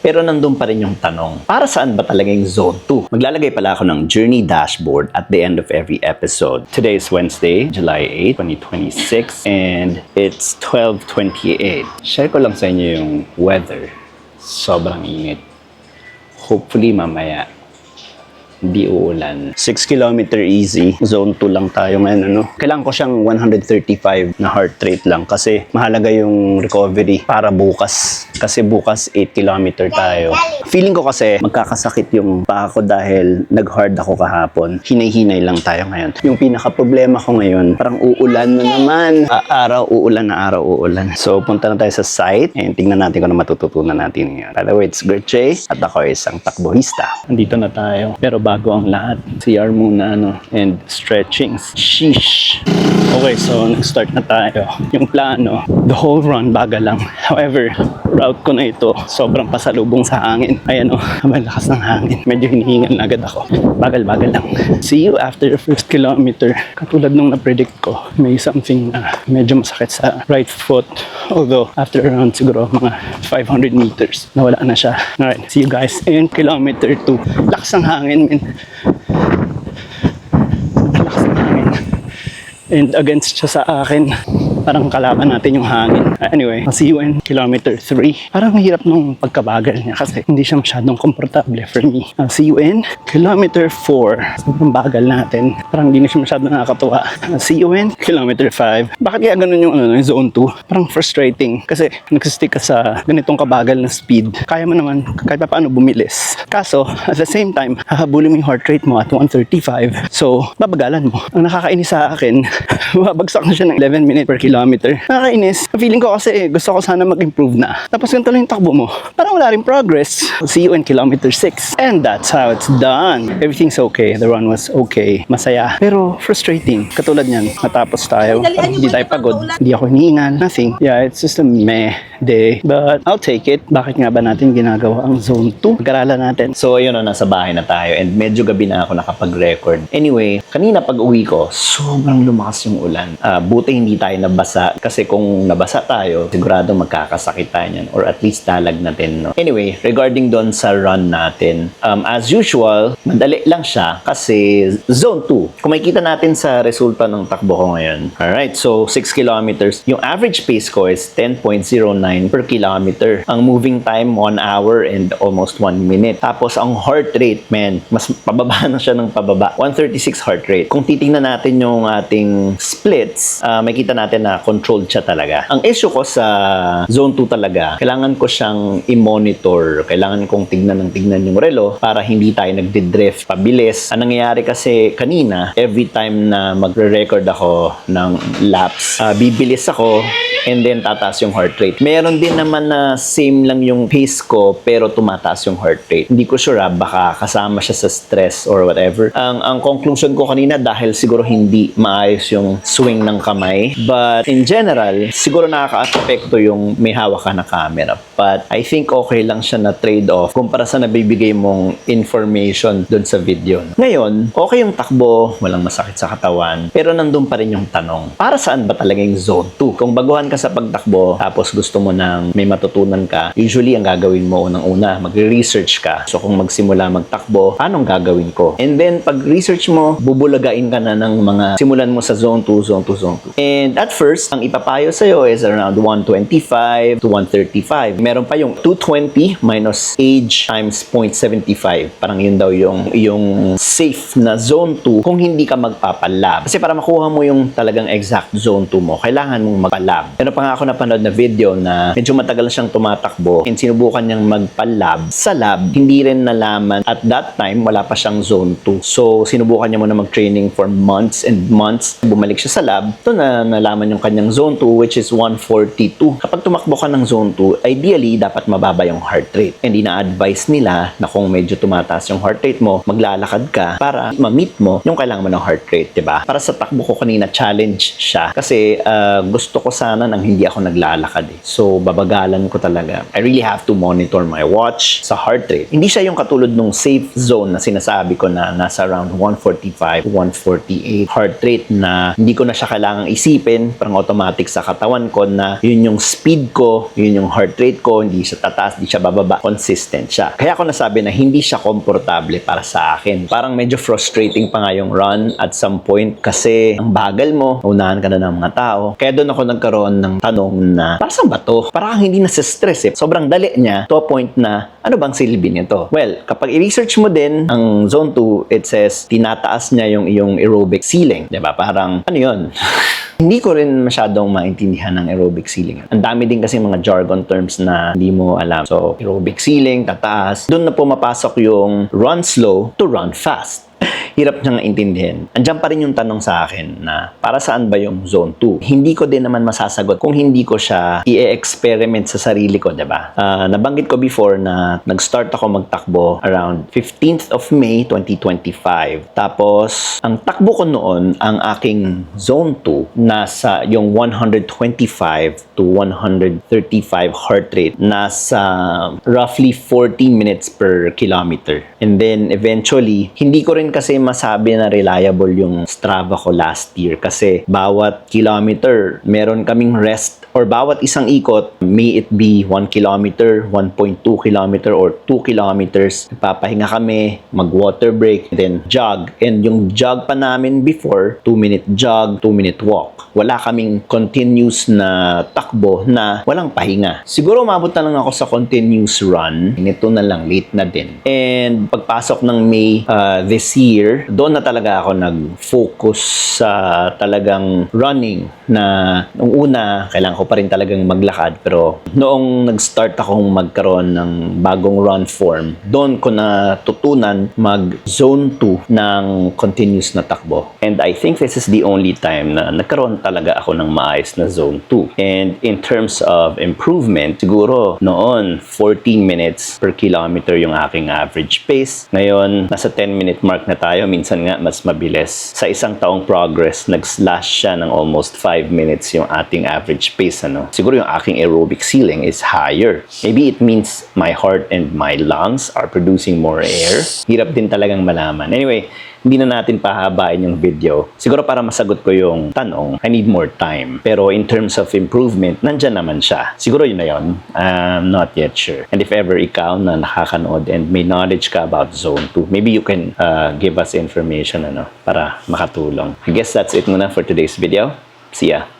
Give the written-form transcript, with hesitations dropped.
Pero nandun pa rin yung tanong, para saan ba talaga yung Zone 2? Maglalagay pala ako ng journey dashboard at the end of every episode. Today is Wednesday, July 8, 2026, and it's 12:28. Share ko lang sa inyo yung weather. Sobrang init. Hopefully mamaya hindi uulan. 6 kilometer easy. Zone 2 lang tayo ngayon, ano? Kailangan ko siyang 135 na heart rate lang kasi mahalaga yung recovery para bukas. Kasi bukas 8 kilometer tayo. Feeling ko kasi magkakasakit yung paa ko dahil nag-hard ako kahapon. Hinay-hinay lang tayo ngayon. Yung pinaka-problema ko ngayon, parang uulan na naman. Uulan na araw, uulan. So, punta na tayo sa site and tingnan natin kung ano matututunan natin ngayon. By the way, it's Gertrude at ako ay isang takbohista. Nandito na tayo. Pero bago ang lahat, CR muna, and stretchings. Sheesh! Okay, so nag-start na tayo. Yung plano, the whole run, baga lang. However, route ko na ito, sobrang pasalubong sa hangin. Ayan malakas ng hangin. Medyo hinihingal na agad ako. Bagal-bagal lang. See you after the first kilometer. Katulad nung na-predict ko, may something na medyo masakit sa right foot. Although, after around siguro mga 500 meters, nawala na siya. Alright, see you guys in kilometer 2. Lakas ng hangin, man. Lakas ng hangin. And against siya sa akin, parang kalaban natin yung hangin. Anyway, I'll see you in kilometer 3. Parang mahirap nung pagkabagal niya kasi hindi siya masyadong komportable for me. I'll see you in kilometer 4. Sobrang bagal natin. Parang hindi na siya masyadong nakakatuwa. I'll see you in kilometer 5. Bakit kaya ganun yung yung zone 2? Parang frustrating kasi nagsistick ka sa ganitong kabagal na speed. Kaya mo naman kahit paano bumilis. Kaso, at the same time, hahabulin mo yung heart rate mo at 135. So, babagalan mo. Ang nakakainis sa akin, babagsak na siya ng 11 minutes per kilometer. Nakakainis. Feeling ko kasi gusto ko sana mag-improve na. Tapos ganito lang yung takbo mo. Parang wala rin progress. See you in kilometer 6. And that's how it's done. Everything's okay. The run was okay. Masaya. Pero frustrating. Katulad niyan, natapos tayo. Hindi tayo pagod. Hindi ako hinihingal. Nothing. Yeah, it's just a meh day. But I'll take it. Bakit nga ba natin ginagawa ang zone 2? Pag-aralan natin. So ayun nasa bahay na tayo and medyo gabi na ako nakapag-record. Anyway, kanina pag uwi ko, sobrang lumakas yung ulan. Buti hindi tayo nabasa kasi kung nabasa tayo, sigurado magkakasakit tayo niyan or at least talagnatin, no? Anyway, regarding doon sa run natin, as usual, madali lang siya kasi zone 2. Kung makikita natin sa resulta ng takbo ko ngayon. Alright, so 6 kilometers. Yung average pace ko is 10.09 per kilometer. Ang moving time, 1 hour and almost 1 minute. Tapos ang heart rate, man, mas pababa na siya ng pababa. 136 heart rate. Kung titingnan natin yung ating splits, makita natin na controlled siya talaga. Ang issue ko sa zone 2 talaga, kailangan ko siyang i-monitor. Kailangan kong tignan yung relo para hindi tayo nagdi-drift pabilis. Ang nangyayari kasi kanina, every time na magre-record ako ng laps, bibilis ako and then tataas yung heart rate. Meron din naman na same lang yung pace ko pero tumataas yung heart rate. Hindi ko sure baka kasama siya sa stress or whatever. Ang conclusion ko kanina dahil siguro hindi maayos yung swing ng kamay. But in general, siguro nakaka-apekto yung may hawak ka na camera. But I think okay lang siya na trade-off kumpara sa nabibigay mong information dun sa video. Ngayon, okay yung takbo, walang masakit sa katawan, pero nandun pa rin yung tanong, para saan ba talaga yung zone 2? Kung baguhan ka sa pagtakbo, tapos gusto mo nang may matutunan ka, usually ang gagawin mo unang-una, magre-research ka. So kung magsimula magtakbo, anong gagawin ko? And then pag research mo, bubulagain ka na ng mga simulan mo sa zone 2, zone 2, zone 2. And at first, ang ipapayo sa'yo is around 125 to 135. Meron pa yung 220 minus age times 0.75. Parang yun daw yung safe na zone 2 kung hindi ka magpapalab. Kasi para makuha mo yung talagang exact zone 2 mo, kailangan mong magpalab. Meron pa nga ako napanood na video na medyo matagal siyang tumatakbo and sinubukan niyang magpalab sa lab. Hindi rin nalaman at that time, wala pa siyang zone 2. So, sinubukan niya muna mag-training for months and months. Bumalik siya sa lab. Ito na nalaman yung kanyang zone 2 which is 142. Kapag tumakbo ka ng zone 2, ideally, dapat mababa yung heart rate. And ina-advise nila na kung medyo tumataas yung heart rate mo, maglalakad ka para ma-meet mo yung kailangan mo ng heart rate, diba? Para sa takbo ko kanina, challenge siya. Kasi gusto ko sana nang hindi ako naglalakad eh. So, babagalan ko talaga. I really have to monitor my watch sa heart rate. Hindi siya yung katulad nung safe zone na sinasabi ko na nasa around 145, 148 heart rate na hindi ko na siya kailangang isipin. Parang parang automatic sa katawan ko na yun yung speed ko, yun yung heart rate ko, hindi siya tataas, hindi siya bababa, consistent siya. Kaya ako nasabi na hindi siya komportable para sa akin. Parang medyo frustrating pa nga yung run at some point kasi ang bagal mo, unahan ka na ng mga tao. Kaya doon ako nagkaroon ng tanong na, para saan ba to? Parang hindi na stress eh. Sobrang dali niya to a point na, ano bang silbi nito? Well, kapag i-research mo din ang Zone 2, it says, tinataas niya yung iyong aerobic ceiling. Diba? Parang, ano yun? Hindi ko rin masyadong maintindihan ng aerobic ceiling. Ang dami din kasi mga jargon terms na hindi mo alam. So, aerobic ceiling, tataas. Doon na pumapasok yung run slow to run fast. Hirap niyang intindihin. Andiyan pa rin yung tanong sa akin na para saan ba yung Zone 2? Hindi ko din naman masasagot kung hindi ko siya i-experiment sa sarili ko, diba? Nabanggit ko before na nag-start ako magtakbo around 15th of May 2025. Tapos, ang takbo ko noon, ang aking Zone 2, nasa yung 125 to 135 heart rate, nasa roughly 40 minutes per kilometer. And then, eventually, hindi ko rin kasi masabi na reliable yung Strava ko last year kasi bawat kilometer meron kaming rest or bawat isang ikot, may it be 1 kilometer, 1.2 kilometer or 2 kilometers, papahinga kami, mag-water break, then jog. And yung jog pa namin before, 2-minute jog, 2-minute walk. Wala kaming continuous na takbo na walang pahinga. Siguro umabot na lang ako sa continuous run. Nito na lang, late na din. And pagpasok ng May this year, doon na talaga ako nag-focus sa talagang running na nung una, kailangan ko pa rin talagang maglakad. Pero noong nag-start akong magkaroon ng bagong run form, doon ko natutunan mag-zone 2 ng continuous na takbo. And I think this is the only time na nagkaroon talaga ako ng maayos na zone 2. And in terms of improvement, siguro noon 14 minutes per kilometer yung aking average pace. Ngayon, nasa 10-minute mark na tayo. Minsan nga, mas mabilis. Sa isang taong progress, nag-slash siya ng almost 5 minutes yung ating average pace. Siguro yung aking aerobic ceiling is higher. Maybe it means my heart and my lungs are producing more air. Hirap din talagang malaman. Anyway, hindi na natin pahabain yung video. Siguro para masagot ko yung tanong, I need more time. Pero in terms of improvement, nandyan naman siya. Siguro yun na yun. I'm not yet sure. And if ever ikaw na nakakanood and may knowledge ka about Zone 2, maybe you can give us information para makatulong. I guess that's it muna for today's video. See ya!